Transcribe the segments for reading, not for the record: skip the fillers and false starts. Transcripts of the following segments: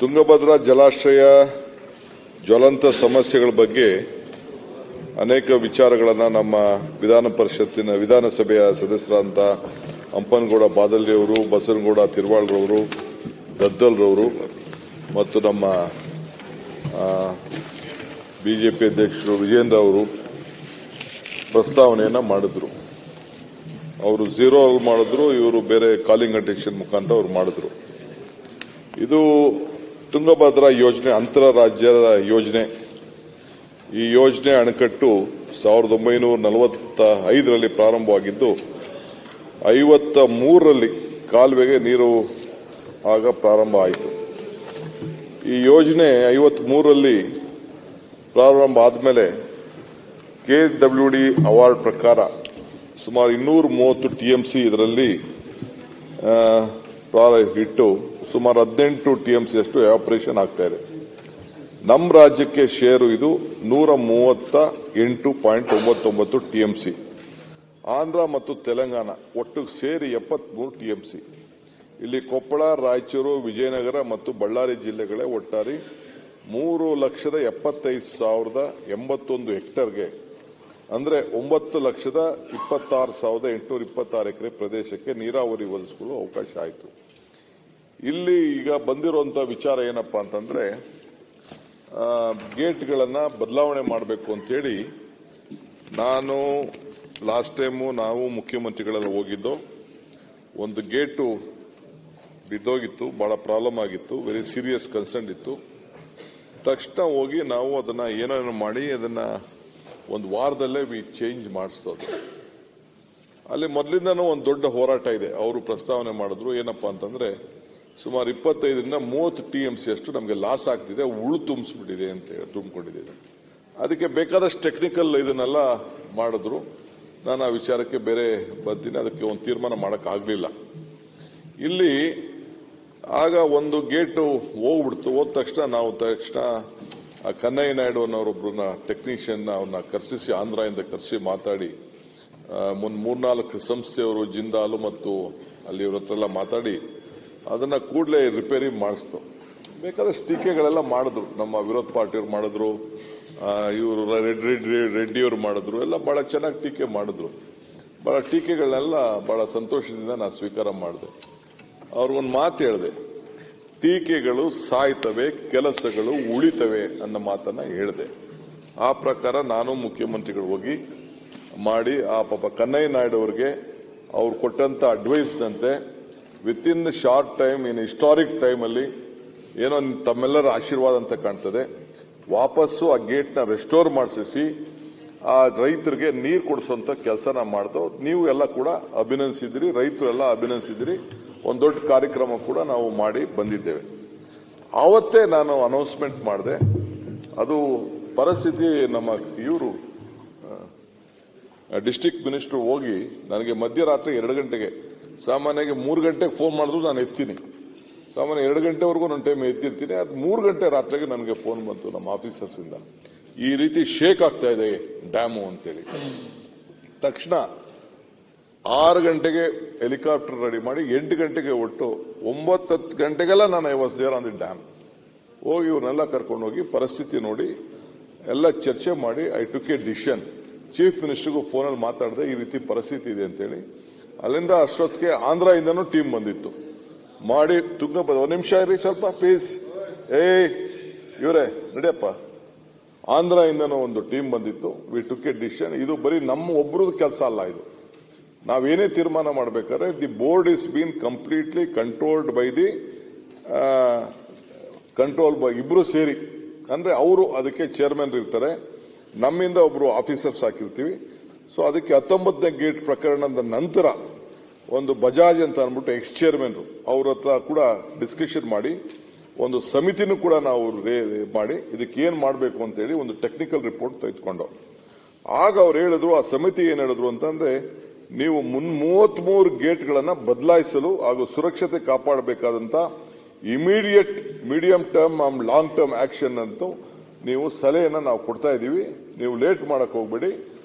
ತುಂಗಭದ್ರಾ ಜಲಾಶಯ ಜ್ವಲಂತ ಸಮಸ್ಯೆಗಳ ಬಗ್ಗೆ ಅನೇಕ ವಿಚಾರಗಳನ್ನು ನಮ್ಮ ವಿಧಾನಸಭೆಯ ಸದಸ್ಯರಾದಂಥ ಹಂಪನಗೌಡ ಬಾದಳ್ಳಿ ಅವರು, ಬಸನಗೌಡ ತಿರುವಾಳ್ರವರು, ದದ್ದಲ್ರವರು ಮತ್ತು ನಮ್ಮ ಬಿಜೆಪಿ ಅಧ್ಯಕ್ಷರು ವಿಜೇಂದ್ರ ಅವರು ಪ್ರಸ್ತಾವನೆಯನ್ನ ಮಾಡಿದ್ರು. ಅವರು ಝೀರೋ ಅವ್ರು ಮಾಡಿದ್ರು, ಇವರು ಬೇರೆ ಕಾಲಿಂಗ್ ಅಟೆನ್ಷನ್ ಮುಖಾಂತರ ಅವರು ಮಾಡಿದ್ರು. ಇದು ತುಂಗಭದ್ರಾ ಯೋಜನೆ ಅಂತರ ರಾಜ್ಯದ ಯೋಜನೆ. ಈ ಯೋಜನೆ ಅಣೆಕಟ್ಟು 1945ರಲ್ಲಿ ಪ್ರಾರಂಭವಾಗಿದ್ದು 53ರಲ್ಲಿ ಕಾಲುವೆಗೆ ನೀರು ಆಗ ಪ್ರಾರಂಭ ಆಯಿತು. ಈ ಯೋಜನೆ 53ರಲ್ಲಿ ಪ್ರಾರಂಭ ಆದಮೇಲೆ KWD ಅವಾರ್ಡ್ ಪ್ರಕಾರ ಸುಮಾರು 230 TMC ಇದರಲ್ಲಿ ಇಟ್ಟು ಸುಮಾರು 18 TMC ಅಷ್ಟು ಎವಾಪರೇಷನ್ ಆಗ್ತಾ ಇದೆ. ನಮ್ಮ ರಾಜ್ಯಕ್ಕೆ ಶೇರು ಇದು 138.99 TMC. ಆಂಧ್ರ ಮತ್ತು ತೆಲಂಗಾಣ ಒಟ್ಟು ಸೇರಿ 73 TMC. ಇಲ್ಲಿ ಕೊಪ್ಪಳ, ರಾಯಚೂರು, ವಿಜಯನಗರ ಮತ್ತು ಬಳ್ಳಾರಿ ಜಿಲ್ಲೆಗಳೇ ಒಟ್ಟಾರೆ 3,75,081 ಹೆಕ್ಟೇರ್ಗೆ ಅಂದ್ರೆ 9,26,826 ಎಕರೆ ಪ್ರದೇಶಕ್ಕೆ ನೀರಾವರಿ ಒದಗಿಸಲು ಅವಕಾಶ ಆಯಿತು. ಇಲ್ಲಿ ಈಗ ಬಂದಿರುವಂತಹ ವಿಚಾರ ಏನಪ್ಪಾ ಅಂತಂದ್ರೆ ಗೇಟ್ಗಳನ್ನ ಬದಲಾವಣೆ ಮಾಡಬೇಕು ಅಂತೇಳಿ ನಾನು ಲಾಸ್ಟ್ ಟೈಮು ನಾವು ಮುಖ್ಯಮಂತ್ರಿಗಳೆಲ್ಲ ಹೋಗಿದ್ದು. ಒಂದು ಗೇಟು ಬಿದ್ದೋಗಿತ್ತು, ಬಹಳ ಪ್ರಾಬ್ಲಮ್ ಆಗಿತ್ತು, ವೆರಿ ಸೀರಿಯಸ್ ಕನ್ಸರ್ನ್ ಇತ್ತು. ತಕ್ಷಣ ಹೋಗಿ ನಾವು ಅದನ್ನ ಏನೇನು ಮಾಡಿ ಅದನ್ನ ಒಂದು ವಾರದಲ್ಲೇ ಚೇಂಜ್ ಮಾಡಿಸೋದು. ಅಲ್ಲಿ ಮೊದಲಿಂದನೂ ಒಂದು ದೊಡ್ಡ ಹೋರಾಟ ಇದೆ. ಅವರು ಪ್ರಸ್ತಾವನೆ ಮಾಡಿದ್ರು, ಏನಪ್ಪಾ ಅಂತಂದ್ರೆ ಸುಮಾರು 25ರಿಂದ 30 TMC ಅಷ್ಟು ನಮಗೆ ಲಾಸ್ ಆಗ್ತಿದೆ, ಉಳು ತುಂಬಿಸ್ಬಿಟ್ಟಿದೆ ಅಂತ ತುಂಬಿಕೊಂಡಿದೆ. ಅದಕ್ಕೆ ಬೇಕಾದಷ್ಟು ಟೆಕ್ನಿಕಲ್ ಇದನ್ನೆಲ್ಲ ಮಾಡಿದ್ರು. ನಾನು ಆ ವಿಚಾರಕ್ಕೆ ಬೇರೆ ಬರ್ತೀನಿ, ಅದಕ್ಕೆ ಒಂದು ತೀರ್ಮಾನ ಮಾಡಕ್ಕಾಗಲಿಲ್ಲ. ಇಲ್ಲಿ ಆಗ ಒಂದು ಗೇಟು ಹೋಗ್ಬಿಡ್ತು. ಹೋದ ತಕ್ಷಣ ನಾವು ಕನ್ನಯ್ಯ ನಾಯ್ಡು ಅನ್ನೋರೊಬ್ಬರನ್ನ ಟೆಕ್ನಿಷಿಯನ್ ಅವ್ರನ್ನ ಕರೆಸಿಸಿ, ಆಂಧ್ರದಿಂದ ಕರೆಸಿ ಮಾತಾಡಿ 3-4 ಸಂಸ್ಥೆಯವರು ಜಿಂದಾಲು ಮತ್ತು ಅಲ್ಲಿ ಇವ್ರ ಹತ್ರ ಎಲ್ಲ ಮಾತಾಡಿ ಅದನ್ನ ಕೂಡಲೇ ರಿಪೇರಿ ಮಾಡಿಸ್ತು. ಬೇಕಾದಷ್ಟು ಟೀಕೆಗಳೆಲ್ಲ ಮಾಡಿದ್ರು, ನಮ್ಮ ವಿರೋಧ ಪಾರ್ಟಿಯವರು ಮಾಡಿದ್ರು, ಇವರು ರೆಡ್ಡಿಯವರು ಮಾಡಿದ್ರು, ಎಲ್ಲ ಬಹಳ ಚೆನ್ನಾಗಿ ಟೀಕೆ ಮಾಡಿದ್ರು. ಬಹಳ ಟೀಕೆಗಳನ್ನೆಲ್ಲ ಬಹಳ ಸಂತೋಷದಿಂದ ನಾನು ಸ್ವೀಕಾರ ಮಾಡಿದೆ. ಅವ್ರಿಗೊಂದು ಮಾತು ಹೇಳಿದೆ, ಟೀಕೆಗಳು ಸಾಯ್ತವೆ, ಕೆಲಸಗಳು ಉಳಿತವೆ ಅನ್ನೋ ಮಾತನ್ನ ಹೇಳಿದೆ. ಆ ಪ್ರಕಾರ ನಾನು ಮುಖ್ಯಮಂತ್ರಿಗಳು ಹೋಗಿ ಮಾಡಿ ಆ ಪಾಪ ಕನ್ನಯ್ಯ ನಾಯ್ಡು ಅವರಿಗೆ ಅವ್ರು ಕೊಟ್ಟಂತ ಅಡ್ವೈಸ್ನಂತೆ with in short time, in historic time ಅಲ್ಲಿ ಏನೋ ತಮ್ಮೆಲ್ಲರ ಆಶೀರ್ವಾದ ಅಂತ ಕಾಣ್ತದೆ, ವಾಪಸ್ಸು ಆ ಗೇಟ್ ನ ರೆಸ್ಟೋರ್ ಮಾಡಿಸಿ ಆ ರೈತರಿಗೆ ನೀರು ಕೊಡಿಸುವಂತ ಕೆಲಸನ ಮಾಡ್ದೋ. ನೀವು ಎಲ್ಲ ಕೂಡ ಅಭಿನಂದಿಸಿದಿರಿ, ರೈತರೆಲ್ಲ ಅಭಿನಂದಿಸಿದಿರಿ. ಒಂದು ದೊಡ್ಡ ಕಾರ್ಯಕ್ರಮ ಕೂಡ ನಾವು ಮಾಡಿ ಬಂದಿದ್ದೇವೆ. ಆವತ್ತೇ ನಾನು ಅನೌನ್ಸ್ಮೆಂಟ್ ಮಾಡಿದೆ. ಅದು ಪರಿಸ್ಥಿತಿ ನಮ್ಮ ಇವರು ಡಿಸ್ಟ್ರಿಕ್ಟ್ ಮಿನಿಸ್ಟರ್ ಹೋಗಿ ನನಗೆ ಮಧ್ಯರಾತ್ರಿ 2 ಗಂಟೆಗೆ, ಸಾಮಾನ್ಯವಾಗಿ 3 ಗಂಟೆಗೆ ಫೋನ್ ಮಾಡಿದ್ರು ನಾನು ಎತ್ತೀನಿ, ಸಾಮಾನ್ಯ 2 ಗಂಟೆವರೆಗೂ ನನ್ನ ಟೈಮ್ ಎತ್ತಿರ್ತೀನಿ. ಅದು 3 ಗಂಟೆ ರಾತ್ರಿಗೆ ನನಗೆ ಫೋನ್ ಬಂತು ನಮ್ಮ ಆಫೀಸರ್ಸ್ ಇಂದ, ಈ ರೀತಿ ಶೇಕ್ ಆಗ್ತಾ ಇದೆ ಡ್ಯಾಮು ಅಂತೇಳಿ. ತಕ್ಷಣ 6 ಗಂಟೆಗೆ ಹೆಲಿಕಾಪ್ಟರ್ ರೆಡಿ ಮಾಡಿ 8 ಗಂಟೆಗೆ ಒಟ್ಟು 9-10 ಗಂಟೆಗೆಲ್ಲ ನಾನು I was there on the dam. ಹೋಗಿ ಇವ್ರನ್ನೆಲ್ಲ ಕರ್ಕೊಂಡು ಹೋಗಿ ಪರಿಸ್ಥಿತಿ ನೋಡಿ ಎಲ್ಲ ಚರ್ಚೆ ಮಾಡಿ I took a decision. Chief ಮಿನಿಸ್ಟರ್ಗೂ ಫೋನಲ್ಲಿ ಮಾತಾಡಿದೆ, ಈ ರೀತಿ ಪರಿಸ್ಥಿತಿ ಇದೆ ಅಂತೇಳಿ. ಅಲ್ಲಿಂದ ಅಷ್ಟೊತ್ತಿಗೆ ಆಂಧ್ರದಿಂದನೂ ಟೀಮ್ ಬಂದಿತ್ತು ಮಾಡಿ ತುಂಗಭದ್ರಾ. 1 ನಿಮಿಷ ಇರಿ ಸ್ವಲ್ಪ ಪ್ಲೀಸ್, ಇವರೇ ನಡಿಯಪ್ಪ. ಆಂಧ್ರದಿಂದನೂ ಒಂದು ಟೀಮ್ ಬಂದಿತ್ತು. We took a decision. ಇದು ಬರೀ ನಮ್ಮ ಒಬ್ಬರದ್ದು ಕೆಲಸ ಅಲ್ಲ, ಇದು ನಾವೇನೇ ತೀರ್ಮಾನ ಮಾಡಬೇಕಾದ್ರೆ the board is been completely controlled by the control by ಇಬ್ರು ಸೇರಿ, ಅಂದ್ರೆ ಅವರು ಅದಕ್ಕೆ ಚೇರ್ಮನ್ ಇರ್ತಾರೆ, ನಮ್ಮಿಂದ ಒಬ್ರು ಆಫೀಸರ್ಸ್ ಹಾಕಿರ್ತೀವಿ. ಸೊ ಅದಕ್ಕೆ 19ನೇ ಗೇಟ್ ಪ್ರಕರಣದ ನಂತರ ಒಂದು ಬಜಾಜ್ ಅಂತ ಅಂದ್ಬಿಟ್ಟು ಎಕ್ಸ್ ಚೇರ್ಮನ್ ಅವ್ರ ಹತ್ರ ಕೂಡ ಡಿಸ್ಕಷನ್ ಮಾಡಿ ಒಂದು ಸಮಿತಿನೂ ಕೂಡ ನಾವು ಮಾಡಿ ಇದಕ್ಕೆ ಏನ್ ಮಾಡಬೇಕು ಅಂತೇಳಿ ಒಂದು ಟೆಕ್ನಿಕಲ್ ರಿಪೋರ್ಟ್ ತೆಗೆದುಕೊಂಡು, ಆಗ ಅವ್ರು ಹೇಳಿದ್ರು, ಆ ಸಮಿತಿ ಏನ್ ಹೇಳಿದ್ರು ಅಂತಂದ್ರೆ, ನೀವು 33 ಗೇಟ್ಗಳನ್ನ ಬದಲಾಯಿಸಲು ಹಾಗೂ ಸುರಕ್ಷತೆ ಕಾಪಾಡಬೇಕಾದಂತ immediate, medium term, long term action ಅಂತೂ ನೀವು ಸಲಹೆಯನ್ನ ನಾವು ಕೊಡ್ತಾ ಇದೀವಿ, ನೀವು ಲೇಟ್ ಮಾಡಕ್ ಹೋಗ್ಬೇಡಿ,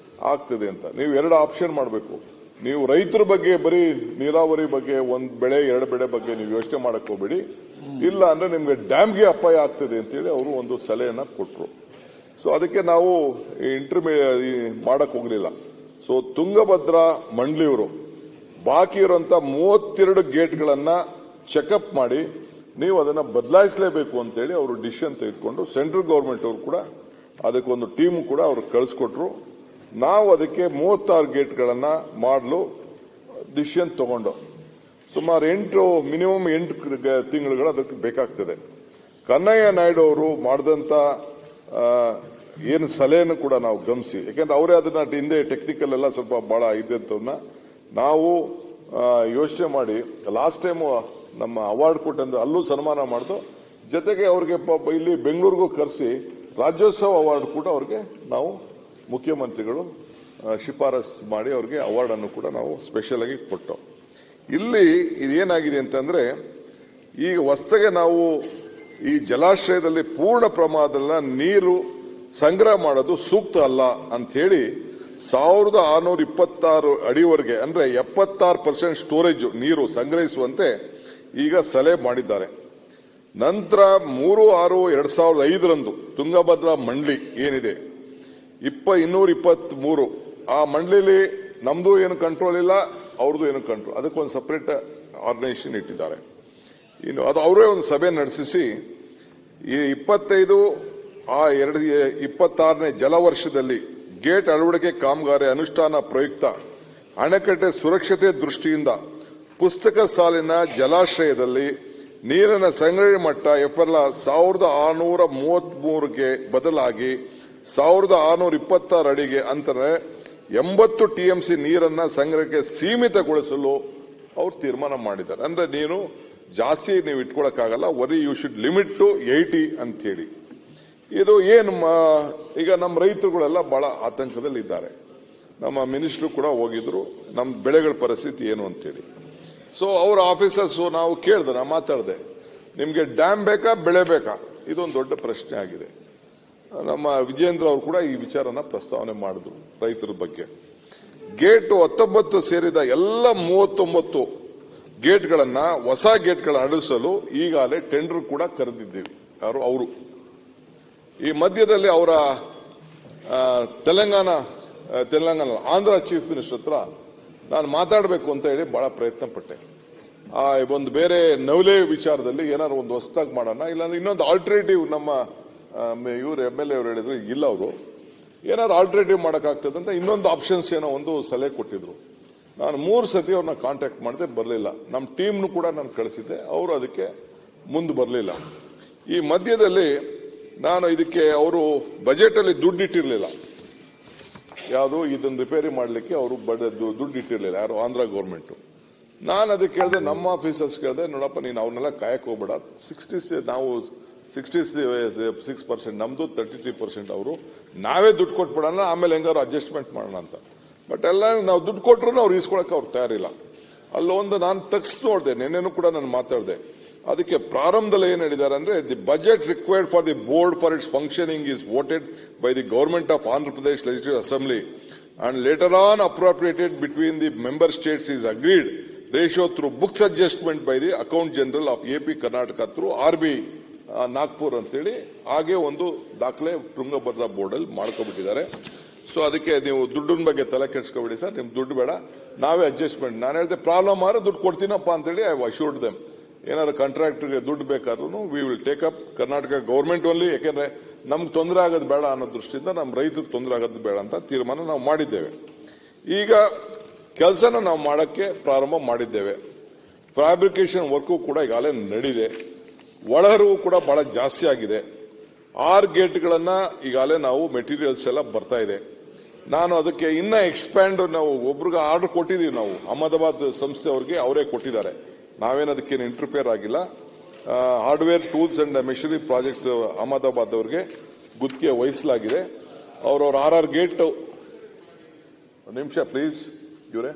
ಆಗ್ತದೆ ಅಂತ. ನೀವು 2 ಆಪ್ಷನ್ ಮಾಡಬೇಕು. ನೀವು ರೈತರ ಬಗ್ಗೆ, ಬರೀ ನೀರಾವರಿ ಬಗ್ಗೆ 1 ಬೆಳೆ 2 ಬೆಳೆ ಬಗ್ಗೆ ನೀವು ಯೋಚನೆ ಮಾಡಕ್ ಹೋಗ್ಬೇಡಿ. ಇಲ್ಲ ಅಂದ್ರೆ ನಿಮ್ಗೆ ಡ್ಯಾಮ್ಗೆ ಅಪಾಯ ಆಗ್ತದೆ ಅಂತೇಳಿ ಅವರು ಒಂದು ಸಲಹೆಯನ್ನ ಕೊಟ್ಟರು. ಸೊ ಅದಕ್ಕೆ ನಾವು ಮಾಡಕ್ ಹೋಗ್ಲಿಲ್ಲ. ಸೊ ತುಂಗಭದ್ರಾ ಮಂಡಳಿಯವರು ಬಾಕಿ ಇರುವಂತ 32 ಗೇಟ್ಗಳನ್ನ ಚೆಕಪ್ ಮಾಡಿ ನೀವು ಅದನ್ನ ಬದಲಾಯಿಸಲೇಬೇಕು ಅಂತೇಳಿ ಅವರು ಡಿಸಿಷನ್ ತೆಗೆದುಕೊಂಡು ಸೆಂಟ್ರಲ್ ಗವರ್ಮೆಂಟ್ ಅವರು ಕೂಡ ಅದಕ್ಕೊಂದು ಟೀಮ್ ಕೂಡ ಅವರು ಕಳಿಸ್ಕೊಟ್ರು. ನಾವು ಅದಕ್ಕೆ 36 ಗೇಟ್ಗಳನ್ನ ಮಾಡಲು ಡಿಸಿಷನ್ ತಗೊಂಡು ಸುಮಾರು ಮಿನಿಮಮ್ 8 ತಿಂಗಳುಗಳು ಅದಕ್ಕೆ ಬೇಕಾಗ್ತದೆ. ಕನ್ನಯ್ಯ ನಾಯ್ಡು ಅವರು ಮಾಡಿದಂತ ಏನು ಸಲಹೆಯನ್ನು ಕೂಡ ನಾವು ಗಮನಿಸಿ, ಯಾಕಂದ್ರೆ ಅವರೇ ಅದನ್ನ ಹಿಂದೆ ಟೆಕ್ನಿಕಲ್ ಎಲ್ಲ ಸ್ವಲ್ಪ ಬಹಳ ಇದ್ದಂತವನ್ನ ನಾವು ಯೋಚನೆ ಮಾಡಿ ಲಾಸ್ಟ್ ಟೈಮ್ ನಮ್ಮ ಅವಾರ್ಡ್ ಕೊಟ್ಟಂದ್ರೆ ಅಲ್ಲೂ ಸನ್ಮಾನ ಮಾಡಿದ್ದು, ಜೊತೆಗೆ ಅವ್ರಿಗೆ ಇಲ್ಲಿ ಬೆಂಗಳೂರಿಗೂ ಕರೆಸಿ ರಾಜ್ಯೋತ್ಸವ ಅವಾರ್ಡ್ ಕೂಡ ಅವ್ರಿಗೆ ನಾವು ಮುಖ್ಯಮಂತ್ರಿಗಳು ಶಿಫಾರಸ್ ಮಾಡಿ ಅವ್ರಿಗೆ ಅವಾರ್ಡ್ ಅನ್ನು ಕೂಡ ನಾವು ಸ್ಪೆಷಲ್ ಆಗಿ ಕೊಟ್ಟು. ಇಲ್ಲಿ ಇದೇನಾಗಿದೆ ಅಂತಂದ್ರೆ ಈಗ ಹೊಸಗೆ ನಾವು ಈ ಜಲಾಶಯದಲ್ಲಿ ಪೂರ್ಣ ಪ್ರಮಾಣದ ನೀರು ಸಂಗ್ರಹ ಮಾಡೋದು ಸೂಕ್ತ ಅಲ್ಲ ಅಂತ ಹೇಳಿ 1626 ಅಡಿವರೆಗೆ ಅಂದ್ರೆ 76% ಸ್ಟೋರೇಜ್ ನೀರು ಸಂಗ್ರಹಿಸುವಂತೆ ಈಗ ಸಲಹೆ ಮಾಡಿದ್ದಾರೆ. ನಂತರ 3/6/2005 ತುಂಗಭದ್ರಾ ಮಂಡಳಿ ಏನಿದೆ 223 ಆ ಮಂಡಳಿಲಿ ನಮ್ದು ಏನು ಕಂಟ್ರೋಲ್ ಇಲ್ಲ, ಅವ್ರದ್ದು ಏನು ಕಂಟ್ರೋಲ್, ಅದಕ್ಕೊಂದು ಸಪರೇಟ್ ಆರ್ಗನೈಸೇಷನ್ ಇಟ್ಟಿದ್ದಾರೆ. ಇನ್ನು ಅದು ಅವರೇ ಒಂದು ಸಭೆ ನಡೆಸಿ ಈ 26ನೇ ಜಲವರ್ಷದಲ್ಲಿ ಗೇಟ್ ಅಳವಡಿಕೆ ಕಾಮಗಾರಿ ಅನುಷ್ಠಾನ ಪ್ರಯುಕ್ತ ಅಣೆಕಟ್ಟೆ ಸುರಕ್ಷತೆ ದೃಷ್ಟಿಯಿಂದ ಪುಸ್ತಕ ಸಾಲಿನ ಜಲಾಶಯದಲ್ಲಿ ನೀರಿನ ಸಂಗ್ರಹಣೆ ಮಟ್ಟ FL 1633ಗೆ ಬದಲಾಗಿ 1626 ಅಡಿಗೆ ಅಂದರೆ 80 TMC ನೀರನ್ನ ಸಂಗ್ರಹಕ್ಕೆ ಸೀಮಿತಗೊಳಿಸಲು ಅವರು ತೀರ್ಮಾನ ಮಾಡಿದ್ದಾರೆ. ಅಂದ್ರೆ ನೀನು ಜಾಸ್ತಿ ನೀವು ಇಟ್ಕೊಳಕ್ಕಾಗಲ್ಲ, worry you should limit to 80 ಅಂತ ಹೇಳಿ. ಇದು ಏನು ಈಗ ನಮ್ಮ ರೈತರುಗಳೆಲ್ಲ ಬಹಳ ಆತಂಕದಲ್ಲಿ ಇದ್ದಾರೆ. ನಮ್ಮ ಮಿನಿಸ್ಟರ್ ಕೂಡ ಹೋಗಿದ್ರು, ನಮ್ಮ ಬೆಳೆಗಳ ಪರಿಸ್ಥಿತಿ ಏನು ಅಂತೇಳಿ. ಸೊ ಅವ್ರ ಆಫೀಸರ್ಸ್ ನಾವು ಕೇಳಿದೆ, ನಾ ಮಾತಾಡಿದೆ, ನಿಮ್ಗೆ ಡ್ಯಾಮ್ ಬೇಕಾ ಬೆಳೆ ಬೇಕಾ, ಇದೊಂದು ದೊಡ್ಡ ಪ್ರಶ್ನೆ ಆಗಿದೆ. ನಮ್ಮ ವಿಜೇಂದ್ರ ಅವರು ಕೂಡ ಈ ವಿಚಾರನ ಪ್ರಸ್ತಾವನೆ ಮಾಡಿದ್ರು ರೈತರ ಬಗ್ಗೆ. ಗೇಟ್ 19 ಸೇರಿದ ಎಲ್ಲ 39 ಗೇಟ್ಗಳನ್ನ ಹೊಸ ಗೇಟ್ಗಳನ್ನ ಅಳಿಸಲು ಈಗಾಗಲೇ ಟೆಂಡರ್ ಕೂಡ ಕರೆದಿದ್ದೀವಿ. ಯಾರು ಅವರು ಈ ಮಧ್ಯದಲ್ಲಿ ಅವರ ತೆಲಂಗಾಣ ಆಂಧ್ರ ಚೀಫ್ ಮಿನಿಸ್ಟರ್ ಹತ್ರ ನಾನು ಮಾತಾಡಬೇಕು ಅಂತ ಹೇಳಿ ಬಹಳ ಪ್ರಯತ್ನ ಪಟ್ಟೆ. ಒಂದು ಬೇರೆ ನವಲೆ ವಿಚಾರದಲ್ಲಿ ಏನಾದ್ರು ಒಂದು ಹೊಸದಾಗಿ ಮಾಡೋಣ, ಇಲ್ಲಾಂದ್ರೆ ಇನ್ನೊಂದು ಆಲ್ಟರ್ನೇಟಿವ್ ನಮ್ಮ ಇವರು MLA ಅವರು ಹೇಳಿದ್ರು, ಇಲ್ಲ ಅವರು ಏನಾದ್ರು ಆಲ್ಟರ್ನೇಟಿವ್ ಮಾಡಕ್ಕಾಗ್ತದಂತ ಇನ್ನೊಂದು ಆಪ್ಷನ್ಸ್ ಏನೋ ಒಂದು ಸಲಹೆ ಕೊಟ್ಟಿದ್ರು. ನಾನು 3 ಸತಿ ಅವ್ರನ್ನ ಕಾಂಟ್ಯಾಕ್ಟ್ ಮಾಡಿದೆ, ಬರಲಿಲ್ಲ. ನಮ್ಮ ಟೀಮ್ನು ಕೂಡ ನಾನು ಕಳಿಸಿದ್ದೆ, ಅವರು ಅದಕ್ಕೆ ಮುಂದೆ ಬರಲಿಲ್ಲ. ಈ ಮಧ್ಯದಲ್ಲಿ ನಾನು ಇದಕ್ಕೆ ಅವರು ಬಜೆಟ್ ಅಲ್ಲಿ ದುಡ್ಡು ಇಟ್ಟಿರಲಿಲ್ಲ, ಯಾವುದು ಇದನ್ನು ರಿಪೇರಿ ಮಾಡಲಿಕ್ಕೆ ಅವರು ದುಡ್ಡು ಇಟ್ಟಿರಲಿಲ್ಲ, ಯಾರು ಆಂಧ್ರ ಗೌರ್ಮೆಂಟ್. ನಾನು ಅದಕ್ಕೆ ಕೇಳಿದೆ, ನಮ್ಮ ಆಫೀಸರ್ಸ್ ಕೇಳಿದೆ, ನೋಡಪ್ಪ ನೀನು ಅವನ್ನೆಲ್ಲ ಕಾಯಕ್ ಹೋಗ್ಬೇಡ, 66% ನಮ್ದು, 33% ಅವರು, ನಾವೇ ದುಡ್ಡು ಕೊಟ್ಬಿಡೋಣ, ಆಮೇಲೆ ಹೆಂಗಾರು ಅಡ್ಜಸ್ಟ್ಮೆಂಟ್ ಮಾಡೋಣ ಅಂತ. ಬಟ್ ಎಲ್ಲ ನಾವು ದುಡ್ಡು ಕೊಟ್ಟರು ಅವ್ರು ಈಸ್ಕೊಳಕ್ಕೆ ಅವ್ರು ತಯಾರಿಲ್ಲ. ಅಲ್ಲೊಂದು ನಾನು ತೆಗೆದು ನೋಡಿದೆ, ನಿನ್ನೆನೂ ಕೂಡ ನಾನು ಮಾತಾಡಿದೆ. ಅದಕ್ಕೆ ಪ್ರಾರಂಭದಲ್ಲಿ ಏನ್ ಹೇಳಿದ್ದಾರೆ ಅಂದ್ರೆ, the budget required for the board for its functioning is voted by the government of Andhra Pradesh legislative assembly and later on appropriated between the member states is agreed ratio through books adjustment by the account general of AP Karnataka through RBI Nagpur ಅಂತೇಳಿ ಹಾಗೆ ಒಂದು ದಾಖಲೆ Tungabhadra board ಅಲ್ಲಿ ಮಾಡ್ಕೊಬಿಟ್ಟಿದ್ದಾರೆ. So ಅದಕ್ಕೆ ನೀವು ದುಡ್ಡಿನ ಬಗ್ಗೆ ತಲೆ ಕೆಡಿಸ್ಕೊಬೇಡಿ ಸರ್, ನಿಮ್ ದುಡ್ಡು ಬೇಡ, ನಾವೇ ಅಡ್ಜಸ್ಟ್ಮೆಂಟ್. ನಾನು ಹೇಳಿದೆ ಪ್ರಾಬ್ಲಮ್ ಆದ್ರೆ ದುಡ್ಡು ಕೊಡ್ತೀನಪ್ಪ ಅಂತೇಳಿ ಐ ಅಶ್ಯೂರ್ಡ್ ದೆಮ್. ಏನಾದ್ರು ಕಾಂಟ್ರಾಕ್ಟರ್ಗೆ ದುಡ್ಡು ಬೇಕಾದ್ರೂ we will take up Karnataka government only, ಯಾಕೆಂದ್ರೆ ನಮ್ಗೆ ತೊಂದರೆ ಆಗೋದು ಬೇಡ ಅನ್ನೋ ದೃಷ್ಟಿಯಿಂದ, ನಮ್ಮ ರೈತರಿಗೆ ತೊಂದರೆ ಆಗೋದು ಬೇಡ ಅಂತ ತೀರ್ಮಾನ ನಾವು ಮಾಡಿದ್ದೇವೆ. ಈಗ ಕೆಲಸನ ನಾವು ಮಾಡಕ್ಕೆ ಪ್ರಾರಂಭ ಮಾಡಿದ್ದೇವೆ. ಫ್ಯಾಬ್ರಿಕೇಶನ್ ವರ್ಕು ಕೂಡ ಈಗಾಗಲೇ ನಡೆದಿದೆ. ಒಳಹರಿವು ಕೂಡ ಬಹಳ ಜಾಸ್ತಿ ಆಗಿದೆ. 6 ಗೇಟ್ಗಳನ್ನ ಈಗಾಗಲೇ ನಾವು ಮೆಟೀರಿಯಲ್ಸ್ ಎಲ್ಲ ಬರ್ತಾ ಇದೆ. ನಾನು ಅದಕ್ಕೆ ಇನ್ನ ಎಕ್ಸ್ಪ್ಯಾಂಡ್ ನಾವು ಒಬ್ರಿಗೆ ಆರ್ಡರ್ ಕೊಟ್ಟಿದ್ದೀವಿ. ನಾವು ಅಹಮದಾಬಾದ್ ಸಂಸ್ಥೆ ಅವರಿಗೆ ಅವರೇ ಕೊಟ್ಟಿದ್ದಾರೆ, ನಾವೇನು ಅದಕ್ಕೇನು ಇಂಟರ್ಫಿಯರ್ ಆಗಿಲ್ಲ. Hardware tools and machinery project Ahmedabad ಅವರಿಗೆ ಗುತ್ತಿಗೆ ವಹಿಸಲಾಗಿದೆ. ಅವರವ್ರ 6 ಗೇಟ್, ನಿಮಿಷ ಪ್ಲೀಸ್ ಇವರೇ,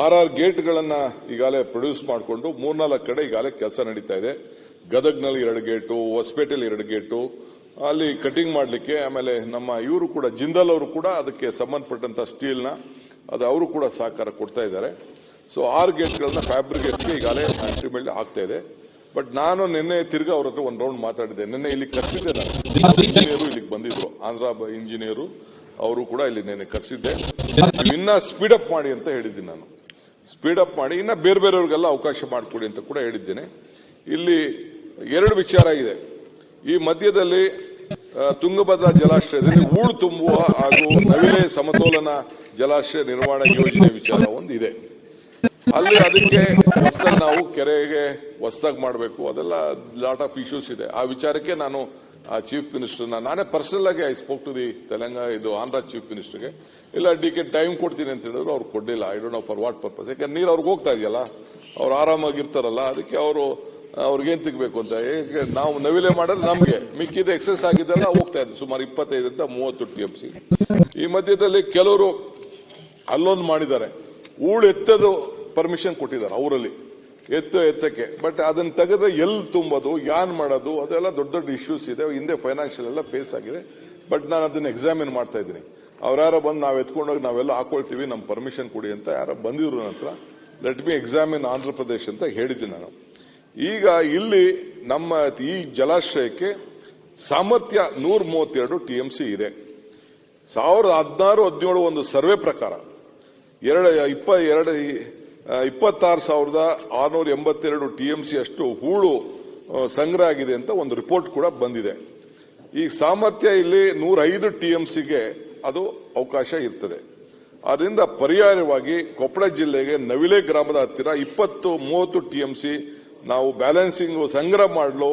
6 ಗೇಟ್ಗಳನ್ನ ಈಗಾಗಲೇ ಪ್ರೊಡ್ಯೂಸ್ ಮಾಡಿಕೊಂಡು 3-4 ಕಡೆ ಈಗಾಗಲೇ ಕೆಲಸ ನಡೀತಾ ಇದೆ. ಗದಗ್ನಲ್ಲಿ 2 ಗೇಟು, ಹೊಸಪೇಟೆಯಲ್ಲಿ 2 ಗೇಟು, ಅಲ್ಲಿ ಕಟಿಂಗ್ ಮಾಡಲಿಕ್ಕೆ. ಆಮೇಲೆ ನಮ್ಮ ಇವರು ಕೂಡ ಜಿಂದಾಲ್ ಅವರು ಕೂಡ ಅದಕ್ಕೆ ಸಂಬಂಧಪಟ್ಟಂತ ಸ್ಟೀಲ್ನ ಅದು ಅವರು ಕೂಡ ಸಹಕಾರ ಕೊಡ್ತಾ ಇದ್ದಾರೆ. ಸೊ 6 ಗೇಟ್ಗಳನ್ನ ಫ್ಯಾಬ್ರಿಕೇಟ್ಗೆ ಈಗಾಗಲೇ ಅಲ್ಟಿಮೇಟ್ಲಿ ಆಗ್ತಾ ಇದೆ. ಬಟ್ ನಾನು ನಿನ್ನೆ ತಿರ್ಗಾ ಅವ್ರ ಹತ್ರ ಒಂದು ರೌಂಡ್ ಮಾತಾಡಿದೆ. ನಿನ್ನೆ ಇಲ್ಲಿ ಕರೆಸಿದ್ದೆ, ನಾನು ಇಂಜಿನಿಯರು ಇಲ್ಲಿಗೆ ಬಂದಿದ್ರು, ಆಂಧ್ರ ಇಂಜಿನಿಯರು ಅವರು ಕೂಡ ಇಲ್ಲಿ ನಿನ್ನೆ ಕರೆಸಿದ್ದೆ. ಇನ್ನ ಸ್ಪೀಡಪ್ ಮಾಡಿ ಅಂತ ಹೇಳಿದ್ದೀನಿ. ನಾನು ಸ್ಪೀಡಪ್ ಮಾಡಿ ಇನ್ನ ಬೇರೆ ಬೇರೆಯವ್ರಿಗೆಲ್ಲ ಅವಕಾಶ ಮಾಡಿಕೊಡಿ ಅಂತ ಕೂಡ ಹೇಳಿದ್ದೇನೆ. ಇಲ್ಲಿ 2 ವಿಚಾರ ಇದೆ. ಈ ಮಧ್ಯದಲ್ಲಿ ತುಂಗಭದ್ರಾ ಜಲಾಶಯದಲ್ಲಿ ಹೂಳು ತುಂಬುವ ಹಾಗೂ ನವಿಲೆ ಸಮತೋಲನ ಜಲಾಶಯ ನಿರ್ವಹಣಾ ಯೋಜನೆ ವಿಚಾರ ಒಂದಿದೆ. ಅಲ್ಲಿ ಅದಕ್ಕೆ ಹೊಸದಾಗಿ ನಾವು ಕೆರೆಗೆ ಹೊಸದಾಗಿ ಮಾಡಬೇಕು, ಅದೆಲ್ಲ ಲಾಟ್ ಆಫ್ ಇಶ್ಯೂಸ್ ಇದೆ. ಆ ವಿಚಾರಕ್ಕೆ ನಾನು ಚೀಫ್ ಮಿನಿಸ್ಟರ್ನ ನಾನೇ ಪರ್ಸನಲ್ ಆಗಿ I spoke to the Andhra chief ಮಿನಿಸ್ಟರ್ಗೆ. ಇಲ್ಲ ಡಿಕೆ ಟೈಮ್ ಕೊಡ್ತೀನಿ ಅಂತ ಹೇಳಿದ್ರು, ಅವ್ರು ಕೊಡ್ಲಿಲ್ಲ. I don't know for what purpose. ಯಾಕಂದ್ರೆ ನೀರು ಅವ್ರಿಗೆ ಹೋಗ್ತಾ ಇದೆಯಲ್ಲ, ಅವ್ರು ಆರಾಮಾಗಿರ್ತಾರಲ್ಲ, ಅದಕ್ಕೆ ಅವ್ರಿಗೇನ್ ತೆಗಬೇಕು ಅಂತ. ನಾವು ನವಿಲೆ ಮಾಡಿದ್ರೆ ನಮ್ಗೆ ಮಿಕ್ಕಿದ ಎಕ್ಸೆಸ್ ಆಗಿದ್ದೆಲ್ಲ ಹೋಗ್ತಾ ಇದ್ರು, ಸುಮಾರು 25ರಿಂದ 30 TMC. ಈ ಮಧ್ಯದಲ್ಲಿ ಕೆಲವರು ಅಲ್ಲೊಂದು ಮಾಡಿದ್ದಾರೆ, ಹೂಳು ಎತ್ತದು ಪರ್ಮಿಷನ್ ಕೊಟ್ಟಿದ್ದಾರೆ ಅವರಲ್ಲಿ, ಎತ್ತಕ್ಕೆ. ಬಟ್ ಅದನ್ನ ತೆಗೆದ್ರೆ ಎಲ್ಲಿ ತುಂಬೋದು, ಯಾನ್ ಮಾಡೋದು, ಅದೆಲ್ಲ ದೊಡ್ಡ ದೊಡ್ಡ ಇಶ್ಯೂಸ್ ಇದೆ. ಹಿಂದೆ ಫೈನಾನ್ಷಿಯಲ್ ಎಲ್ಲ ಫೇಸ್ ಆಗಿದೆ. ಬಟ್ ನಾನು ಅದನ್ನ ಎಕ್ಸಾಮಿನ್ ಮಾಡ್ತಾ ಇದ್ದೀನಿ. ಅವ್ರ್ಯಾರೋ ಬಂದು ನಾವು ಎತ್ಕೊಂಡೋಗಿ ನಾವೆಲ್ಲ ಹಾಕೊಳ್ತೀವಿ, ನಮ್ ಪರ್ಮಿಷನ್ ಕೊಡಿ ಅಂತ ಯಾರೋ ಬಂದಿದ್ರು ನಂತರ. Let me examine Andhra Pradesh ಅಂತ ಹೇಳಿದ್ದೀನಿ ನಾನು. ಈಗ ಇಲ್ಲಿ ನಮ್ಮ ಈ ಜಲಾಶಯಕ್ಕೆ ಸಾಮರ್ಥ್ಯ 132 TMC ಇದೆ. 2016-17 ಒಂದು ಸರ್ವೆ ಪ್ರಕಾರ 26,682 TMC ಅಷ್ಟು ಹೂಳು ಸಂಗ್ರಹ ಆಗಿದೆ ಅಂತ ಒಂದು ರಿಪೋರ್ಟ್ ಕೂಡ ಬಂದಿದೆ. ಈ ಸಾಮರ್ಥ್ಯ ಇಲ್ಲಿ 105 TMCಗೆ ಅದು ಅವಕಾಶ ಇರ್ತದೆ. ಅದರಿಂದ ಪರ್ಯಾಯವಾಗಿ ಕೊಪ್ಪಳ ಜಿಲ್ಲೆಗೆ ನವಿಲೆ ಗ್ರಾಮದ ಹತ್ತಿರ 20-30 TMC ನಾವು ಬ್ಯಾಲೆನ್ಸಿಂಗ್ ಸಂಗ್ರಹ ಮಾಡಲು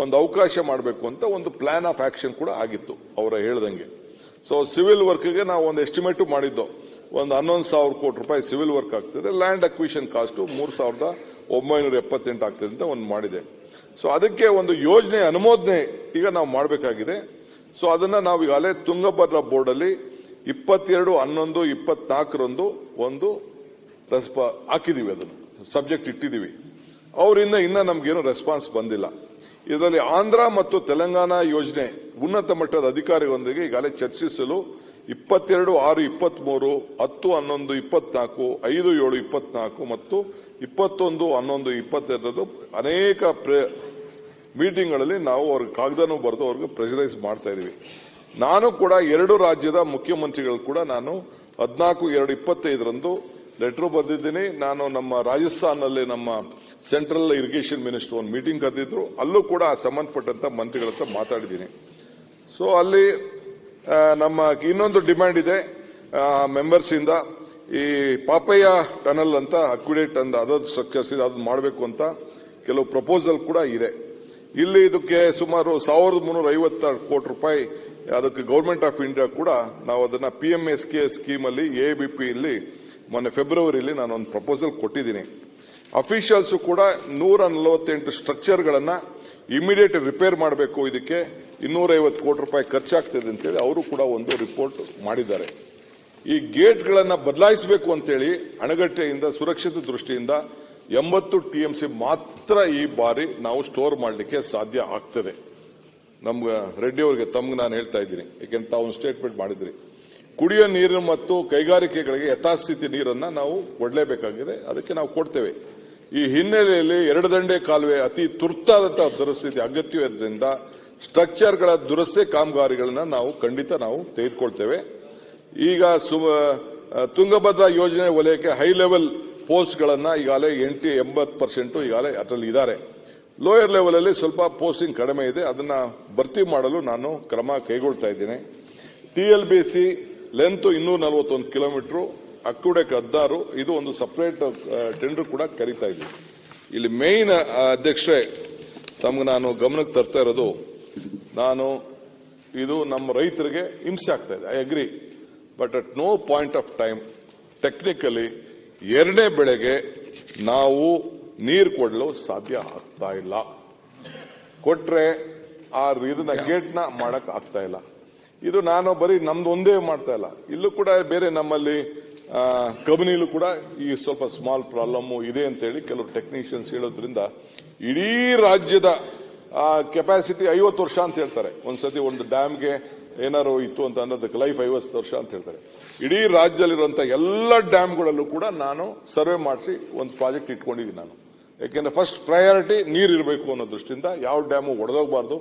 ಒಂದು ಅವಕಾಶ ಮಾಡಬೇಕು ಅಂತ ಒಂದು ಪ್ಲಾನ್ ಆಫ್ ಆಕ್ಷನ್ ಕೂಡ ಆಗಿತ್ತು ಅವರ ಹೇಳ್ದಂಗೆ. ಸೊ ಸಿವಿಲ್ ವರ್ಕ್ಗೆ ನಾವು ಒಂದು ಎಸ್ಟಿಮೇಟ್ ಮಾಡಿದ್ದು, ಒಂದು 11,000 ಕೋಟಿ ರೂಪಾಯಿ ಸಿವಿಲ್ ವರ್ಕ್ ಆಗ್ತದೆ. ಲ್ಯಾಂಡ್ ಅಕ್ವಿಷನ್ ಕಾಸ್ಟ್ 3,978 ಆಗ್ತದೆ ಅಂತ ಒಂದು ಮಾಡಿದೆ. ಸೊ ಅದಕ್ಕೆ ಒಂದು ಯೋಜನೆ ಅನುಮೋದನೆ ಈಗ ನಾವು ಮಾಡಬೇಕಾಗಿದೆ. ಸೊ ಅದನ್ನ ನಾವು ಈಗಾಗಲೇ ತುಂಗಭದ್ರಾ ಬೋರ್ಡ್ ಅಲ್ಲಿ 22/11/24 ಒಂದು ಹಾಕಿದೀವಿ, ಅದನ್ನು ಸಬ್ಜೆಕ್ಟ್ ಇಟ್ಟಿದೀವಿ. ಅವರಿಂದ ಇನ್ನ ನಮ್ಗೇನು ರೆಸ್ಪಾನ್ಸ್ ಬಂದಿಲ್ಲ. ಇದರಲ್ಲಿ ಆಂಧ್ರ ಮತ್ತು ತೆಲಂಗಾಣ ಯೋಜನೆ ಉನ್ನತ ಮಟ್ಟದ ಅಧಿಕಾರಿಗಳೊಂದಿಗೆ ಈಗಾಗಲೇ ಚರ್ಚಿಸಲು 22/6/23, 10/11/24, 5/7/24 ಮತ್ತು 21/11/22 ಅನೇಕ ಮೀಟಿಂಗ್ಗಳಲ್ಲಿ ನಾವು ಅವ್ರಿಗೆ ಕಾಗದನೂ ಬರೆದು ಅವ್ರಿಗೆ ಪ್ರೆಷರೈಸ್ ಮಾಡ್ತಾ ಇದೀವಿ. ನಾನು ಕೂಡ 2 ರಾಜ್ಯದ ಮುಖ್ಯಮಂತ್ರಿಗಳು ಕೂಡ ನಾನು 14/2/25 ಲೆಟರ್ ಬರೆದಿದ್ದೀನಿ. ನಾನು ನಮ್ಮ ರಾಜಸ್ಥಾನಲ್ಲಿ ನಮ್ಮ ಸೆಂಟ್ರಲ್ ಇರಿಗೇಷನ್ ಮಿನಿಸ್ಟರ್ ಒಂದು ಮೀಟಿಂಗ್ ಕರೆದಿದ್ರು, ಅಲ್ಲೂ ಕೂಡ ಸಂಬಂಧಪಟ್ಟಂತ ಮಂತ್ರಿಗಳ ಹತ್ರ ಮಾತಾಡಿದ್ದೀನಿ. ಸೊ ಅಲ್ಲಿ ನಮ್ಮ ಇನ್ನೊಂದು ಡಿಮ್ಯಾಂಡ್ ಇದೆ ಮೆಂಬರ್ಸ್ ಇಂದ, ಈ ಪಾಪಯ್ಯ ಟನಲ್ ಅಂತ ಅಕ್ವಿಡೇಟ್ ಅಂತ ಅದೊಂದು ಸ್ಟ್ರಕ್ಚರ್ಸ್ ಇದೆ, ಅದನ್ನ ಮಾಡಬೇಕು ಅಂತ ಕೆಲವು ಪ್ರಪೋಸಲ್ ಕೂಡ ಇದೆ. ಇಲ್ಲಿ ಇದಕ್ಕೆ ಸುಮಾರು 1,350 ಕೋಟಿ ರೂಪಾಯಿ ಅದಕ್ಕೆ ಗವರ್ಮೆಂಟ್ ಆಫ್ ಇಂಡಿಯಾ ಕೂಡ ನಾವು ಅದನ್ನ PMSK ಸ್ಕೀಮ್ ಅಲ್ಲಿ ABP ಇಲ್ಲಿ ಮೊನ್ನೆ ಫೆಬ್ರವರಿಯಲ್ಲಿ ನಾನು ಒಂದು ಪ್ರಪೋಸಲ್ ಕೊಟ್ಟಿದ್ದೀನಿ. ಅಫಿಷಿಯಲ್ಸ್ ಕೂಡ 148 ಸ್ಟ್ರಕ್ಚರ್ಗಳನ್ನ ಇಮಿಡಿಯೇಟ್ ರಿಪೇರ್ ಮಾಡಬೇಕು, ಇದಕ್ಕೆ 250 ಕೋಟಿ ರೂಪಾಯಿ ಖರ್ಚಾಗ್ತದೆ ಅಂತೇಳಿ ಅವರು ಕೂಡ ಒಂದು ರಿಪೋರ್ಟ್ ಮಾಡಿದ್ದಾರೆ. ಈ ಗೇಟ್ಗಳನ್ನ ಬದಲಾಯಿಸಬೇಕು ಅಂತೇಳಿ ಅಣಗಟ್ಟೆಯಿಂದ ಸುರಕ್ಷತೆ ದೃಷ್ಟಿಯಿಂದ 80 TMC ಮಾತ್ರ ಈ ಬಾರಿ ನಾವು ಸ್ಟೋರ್ ಮಾಡಲಿಕ್ಕೆ ಸಾಧ್ಯ ಆಗ್ತದೆ. ನಮ್ಗೆ ರೆಡ್ಡಿ ಅವರಿಗೆ ತಮ್ಗೆ ನಾನು ಹೇಳ್ತಾ ಇದ್ದೀನಿ, ಯಾಕೆಂದ್ರೆ ತಾವು ಸ್ಟೇಟ್ಮೆಂಟ್ ಮಾಡಿದ್ರಿ. ಕುಡಿಯೋ ನೀರು ಮತ್ತು ಕೈಗಾರಿಕೆಗಳಿಗೆ ಯಥಾಸ್ಥಿತಿ ನೀರನ್ನ ನಾವು ಕೊಡಲೇಬೇಕಾಗಿದೆ, ಅದಕ್ಕೆ ನಾವು ಕೊಡ್ತೇವೆ. ಈ ಹಿನ್ನೆಲೆಯಲ್ಲಿ 2 ದಂಡೆ ಕಾಲುವೆ ಅತಿ ತುರ್ತಾದಂತಹ ದುರಸ್ತಿ ಅಗತ್ಯವಿರೋದ್ರಿಂದ ಸ್ಟ್ರಕ್ಚರ್ಗಳ ದುರಸ್ತಿ ಕಾಮಗಾರಿಗಳನ್ನ ನಾವು ಖಂಡಿತ ನಾವು ತೆಗೆದುಕೊಳ್ತೇವೆ. ಈಗ ತುಂಗಭದ್ರಾ ಯೋಜನೆ ವಲಯಕ್ಕೆ ಹೈ ಲೆವೆಲ್ ಪೋಸ್ಟ್ ಗಳನ್ನ ಈಗಾಗಲೇ 80% ಈಗಾಗಲೇ ಅದರಲ್ಲಿ ಇದ್ದಾರೆ. ಲೋಯರ್ ಲೆವೆಲ್ ಅಲ್ಲಿ ಸ್ವಲ್ಪ ಪೋಸ್ಟಿಂಗ್ ಕಡಿಮೆ ಇದೆ, ಅದನ್ನ ಭರ್ತಿ ಮಾಡಲು ನಾನು ಕ್ರಮ ಕೈಗೊಳ್ತಾ ಇದ್ದೇನೆ. TLBC ಲೆಂತ್ 241 ಕಿಲೋಮೀಟರ್, ಅಕ್ಯುಡೆಕ್ 16, ಇದು ಒಂದು ಸಪರೇಟ್ ಟೆಂಡರ್ ಕೂಡ ಕರೀತಾ ಇದ್ದೀವಿ. ಇಲ್ಲಿ ಮೇನ್ ಅಧ್ಯಕ್ಷರೇ ತಮ್ಗೆ ನಾನು ಗಮನಕ್ಕೆ ತರ್ತಾ ಇರೋದು, ಇದು ನಮ್ಮ ರೈತರಿಗೆ ಹಿಂಸೆ ಆಗ್ತಾ ಇದೆ, I agree. But at no point of time technically 2ನೇ ಬೆಳೆಗೆ ನಾವು ನೀರು ಕೊಡಲು ಸಾಧ್ಯ ಆಗ್ತಾ ಇಲ್ಲ. ಕೊಟ್ರೆ ಇದನ್ನ ಗೇಟ್ ನ ಮಾಡಕ್ ಆಗ್ತಾ ಇಲ್ಲ. ಇದು ನಾನು ಬರೀ ನಮ್ದು ಒಂದೇ ಮಾಡ್ತಾ ಇಲ್ಲ, ಇಲ್ಲೂ ಕೂಡ ಬೇರೆ ನಮ್ಮಲ್ಲಿ ಕಬಿನಿಲೂ ಕೂಡ ಈ ಸ್ವಲ್ಪ ಸ್ಮಾಲ್ ಪ್ರಾಬ್ಲಮ್ ಇದೆ ಅಂತ ಹೇಳಿ ಕೆಲವು ಟೆಕ್ನಿಷಿಯನ್ಸ್ ಹೇಳೋದ್ರಿಂದ ಇಡೀ ರಾಜ್ಯದ ಕೆಪಾಸಿಟಿ 50 ವರ್ಷ ಅಂತ ಹೇಳ್ತಾರೆ. ಒಂದ್ಸತಿ ಒಂದು ಡ್ಯಾಮ್ಗೆ ಏನಾರು ಇತ್ತು ಅಂತ ಅನ್ನೋದಕ್ಕೆ ಲೈಫ್ 50 ವರ್ಷ ಅಂತ ಹೇಳ್ತಾರೆ. ಇಡೀ ರಾಜ್ಯದಲ್ಲಿರುವಂತಹ ಎಲ್ಲ ಡ್ಯಾಮ್ಗಳಲ್ಲೂ ಕೂಡ ನಾನು ಸರ್ವೆ ಮಾಡಿಸಿ ಒಂದು ಪ್ರಾಜೆಕ್ಟ್ ಇಟ್ಕೊಂಡಿದ್ದೀನಿ ನಾನು. ಯಾಕೆಂದ್ರೆ ಫಸ್ಟ್ ಪ್ರಯಾರಿಟಿ ನೀರು ಇರಬೇಕು ಅನ್ನೋ ದೃಷ್ಟಿಯಿಂದ ಯಾವ ಡ್ಯಾಮು ಒಡೆದೋಗಬಾರ್ದು.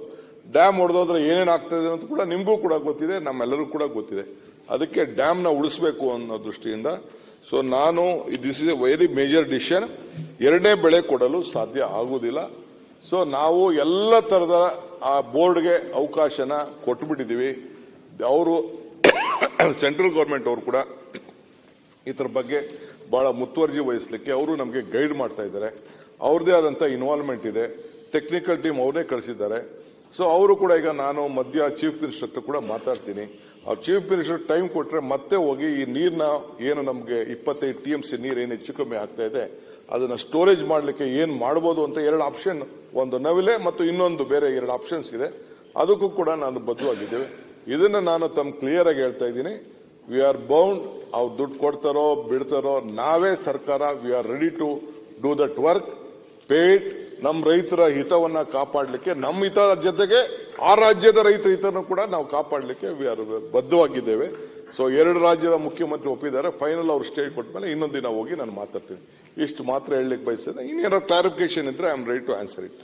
ಡ್ಯಾಮ್ ಒಡೆದೋದ್ರೆ ಏನೇನು ಆಗ್ತದೆ ಅಂತ ಕೂಡ ನಿಮಗೂ ಕೂಡ ಗೊತ್ತಿದೆ, ನಮ್ಮೆಲ್ಲರಿಗೂ ಕೂಡ ಗೊತ್ತಿದೆ. ಅದಕ್ಕೆ ಡ್ಯಾಮ್ನ ಉಳಿಸಬೇಕು ಅನ್ನೋ ದೃಷ್ಟಿಯಿಂದ ಸೊ ನಾನು this is A very major decision. ಎರಡನೇ ಬೆಳೆ ಕೊಡಲು ಸಾಧ್ಯ ಆಗುವುದಿಲ್ಲ. ಸೊ ನಾವು ಎಲ್ಲ ತರದ ಆ ಬೋರ್ಡ್ಗೆ ಅವಕಾಶನ ಕೊಟ್ಟುಬಿಟ್ಟಿದ್ದೀವಿ. ಅವರು ಸೆಂಟ್ರಲ್ ಗವರ್ಮೆಂಟ್ ಅವರು ಕೂಡ ಇದರ ಬಗ್ಗೆ ಬಹಳ ಮುತುವರ್ಜಿ ವಹಿಸಲಿಕ್ಕೆ ಅವರು ನಮಗೆ ಗೈಡ್ ಮಾಡ್ತಾ ಇದ್ದಾರೆ. ಅವ್ರದೇ ಆದಂತ ಇನ್ವಾಲ್ವ್ಮೆಂಟ್ ಇದೆ. ಟೆಕ್ನಿಕಲ್ ಟೀಮ್ ಅವರೇ ಕಳಿಸಿದ್ದಾರೆ. ಸೊ ಅವರು ಕೂಡ ಈಗ ನಾನು ಮಧ್ಯ ಚೀಫ್ ಮಿನಿಸ್ಟರ್ ಹತ್ರ ಕೂಡ ಮಾತಾಡ್ತೀನಿ. ಅವ್ರು ಚೀಫ್ ಮಿನಿಸ್ಟರ್ ಟೈಮ್ ಕೊಟ್ರೆ ಮತ್ತೆ ಹೋಗಿ ಈ ನೀರ್ನ ಏನು ನಮಗೆ 25 TMC ನೀರು ಏನು ಹೆಚ್ಚು ಕಮ್ಮಿ ಆಗ್ತಾ ಇದೆ ಅದನ್ನ ಸ್ಟೋರೇಜ್ ಮಾಡಲಿಕ್ಕೆ ಏನ್ ಮಾಡಬಹುದು ಅಂತ 2 ಆಪ್ಷನ್, ಒಂದು ನವಿಲೆ ಮತ್ತು ಇನ್ನೊಂದು ಬೇರೆ 2 ಆಪ್ಷನ್ಸ್ ಇದೆ. ಅದಕ್ಕೂ ಕೂಡ ನಾನು ಬದ್ಧವಾಗಿದ್ದೇವೆ. ಇದನ್ನ ನಾನು ತಮ್ಮ ಕ್ಲಿಯರ್ ಆಗಿ ಹೇಳ್ತಾ ಇದ್ದೀನಿ. We are bound. ಅವ್ರು ದುಡ್ಡು ಕೊಡ್ತಾರೋ ಬಿಡ್ತಾರೋ ನಾವೇ ಸರ್ಕಾರ we are ready to do that work. Paid ನಮ್ಮ ರೈತರ ಹಿತವನ್ನ ಕಾಪಾಡಲಿಕ್ಕೆ ನಮ್ಮ ಹಿತ ಜೊತೆಗೆ ಆ ರಾಜ್ಯದ ರೈತರ ಹಿತನೂ ಕೂಡ ನಾವು ಕಾಪಾಡಲಿಕ್ಕೆ ವಿ ಆರ್ ಬದ್ಧವಾಗಿದ್ದೇವೆ. ಸೊ 2 ರಾಜ್ಯದ ಮುಖ್ಯಮಂತ್ರಿ ಒಪ್ಪಿದ್ದಾರೆ. ಫೈನಲ್ ಅವ್ರು ಸ್ಟೇ ಕೊಟ್ಮೇಲೆ ಇನ್ನೊಂದು ದಿನ ಹೋಗಿ ನಾನು ಮಾತಾಡ್ತೀನಿ. ಇಷ್ಟು ಮಾತ್ರ ಹೇಳಲಿಕ್ಕೆ ಬಯಸ್ತೇನೆ. ಇನ್ನೇನೋ ಕ್ಲಾರಿಫಿಕೇಶನ್ ಇದ್ರೆ I am ready to answer it.